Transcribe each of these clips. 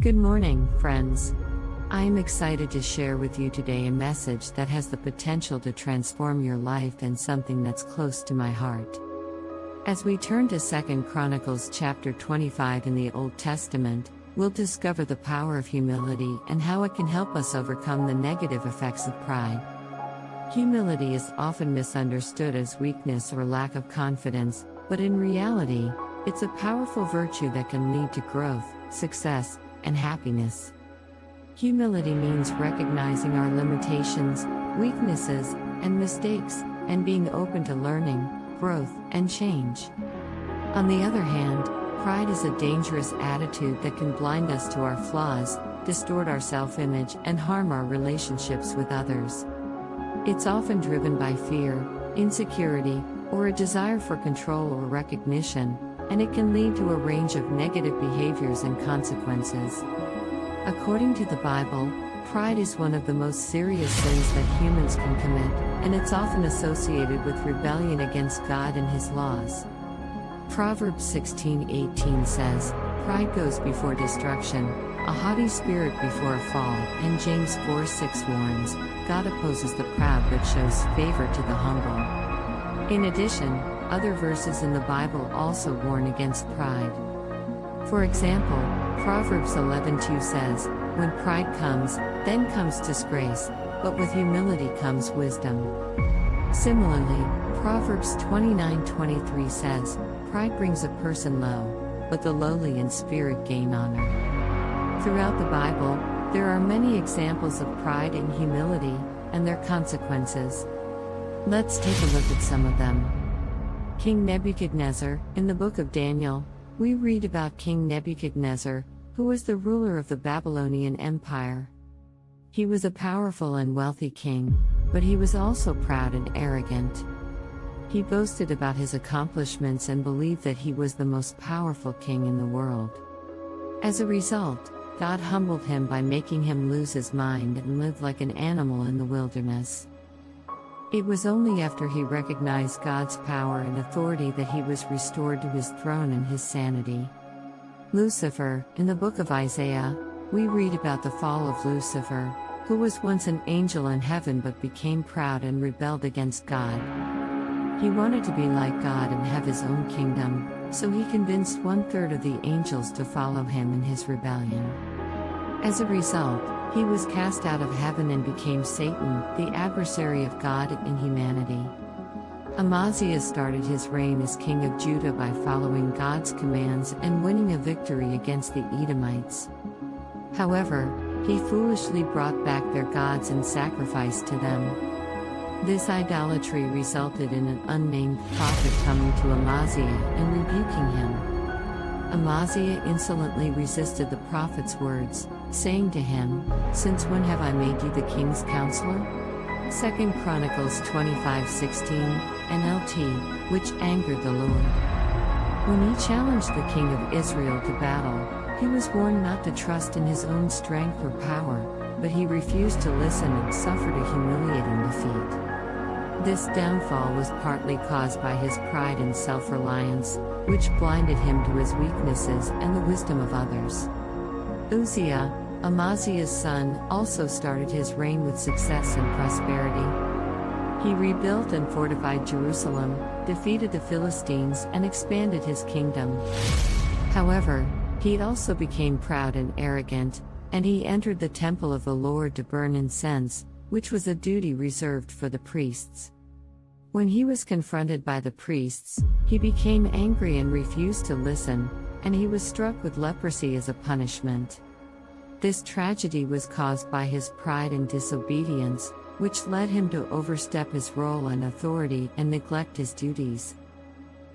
Good morning, friends. I am excited to share with you today a message that has the potential to transform your life and something that's close to my heart. As we turn to 2 Chronicles chapter 25 in the Old Testament, we'll discover the power of humility and how it can help us overcome the negative effects of pride. Humility is often misunderstood as weakness or lack of confidence, but in reality, it's a powerful virtue that can lead to growth, success, and happiness. Humility means recognizing our limitations, weaknesses, and mistakes, and being open to learning, growth, and change. On the other hand, pride is a dangerous attitude that can blind us to our flaws, distort our self-image, and harm our relationships with others. It's often driven by fear, insecurity, or a desire for control or recognition, and it can lead to a range of negative behaviors and consequences. According to the Bible, pride is one of the most serious sins that humans can commit, and it's often associated with rebellion against God and His laws. Proverbs 16:18 says, "Pride goes before destruction, a haughty spirit before a fall," and James 4:6 warns, "God opposes the proud but shows favor to the humble." In addition, other verses in the Bible also warn against pride. For example, Proverbs 11:2 says, "When pride comes, then comes disgrace, but with humility comes wisdom." Similarly, Proverbs 29:23 says, "Pride brings a person low, but the lowly in spirit gain honor." Throughout the Bible, there are many examples of pride and humility, and their consequences. Let's take a look at some of them. King Nebuchadnezzar. In the book of Daniel, we read about King Nebuchadnezzar, who was the ruler of the Babylonian Empire. He was a powerful and wealthy king, but he was also proud and arrogant. He boasted about his accomplishments and believed that he was the most powerful king in the world. As a result, God humbled him by making him lose his mind and live like an animal in the wilderness. It was only after he recognized God's power and authority that he was restored to his throne and his sanity. Lucifer. In the book of Isaiah, we read about the fall of Lucifer, who was once an angel in heaven but became proud and rebelled against God. He wanted to be like God and have his own kingdom, so he convinced 1/3 of the angels to follow him in his rebellion. As a result, he was cast out of heaven and became Satan, the adversary of God and humanity. Amaziah started his reign as king of Judah by following God's commands and winning a victory against the Edomites. However, he foolishly brought back their gods and sacrificed to them. This idolatry resulted in an unnamed prophet coming to Amaziah and rebuking him. Amaziah insolently resisted the prophet's words, saying to him, "Since when have I made you the king's counselor?" 2 Chronicles 25:16, NLT, which angered the Lord. When he challenged the king of Israel to battle, he was warned not to trust in his own strength or power, but he refused to listen and suffered a humiliating defeat. This downfall was partly caused by his pride and self-reliance, which blinded him to his weaknesses and the wisdom of others. Uzziah, Amaziah's son, also started his reign with success and prosperity. He rebuilt and fortified Jerusalem, defeated the Philistines, and expanded his kingdom. However, he also became proud and arrogant, and he entered the temple of the Lord to burn incense, which was a duty reserved for the priests. When he was confronted by the priests, he became angry and refused to listen, and he was struck with leprosy as a punishment. This tragedy was caused by his pride and disobedience, which led him to overstep his role and authority and neglect his duties.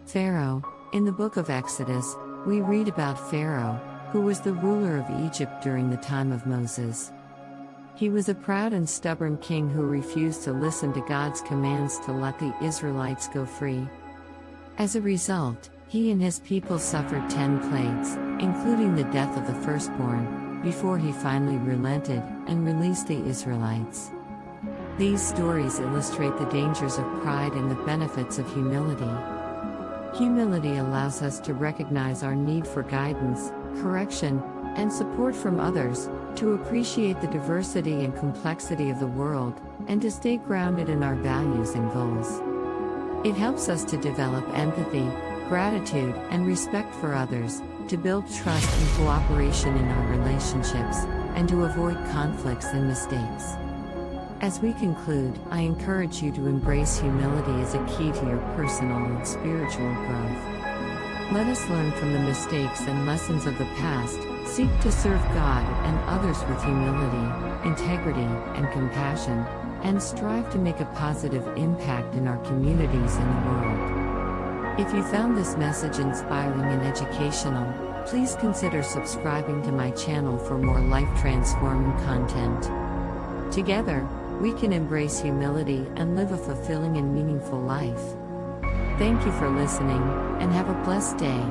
Pharaoh. In the book of Exodus, we read about Pharaoh, who was the ruler of Egypt during the time of Moses. He was a proud and stubborn king who refused to listen to God's commands to let the Israelites go free. As a result, he and his people suffered 10 plagues, including the death of the firstborn, before he finally relented and released the Israelites. These stories illustrate the dangers of pride and the benefits of humility. Humility allows us to recognize our need for guidance, correction, and support from others, to appreciate the diversity and complexity of the world, and to stay grounded in our values and goals. It helps us to develop empathy, gratitude, and respect for others, to build trust and cooperation in our relationships, and to avoid conflicts and mistakes. As we conclude, I encourage you to embrace humility as a key to your personal and spiritual growth. Let us learn from the mistakes and lessons of the past, seek to serve God and others with humility, integrity, and compassion, and strive to make a positive impact in our communities and the world. If you found this message inspiring and educational, please consider subscribing to my channel for more life-transforming content. Together, we can embrace humility and live a fulfilling and meaningful life. Thank you for listening, and have a blessed day.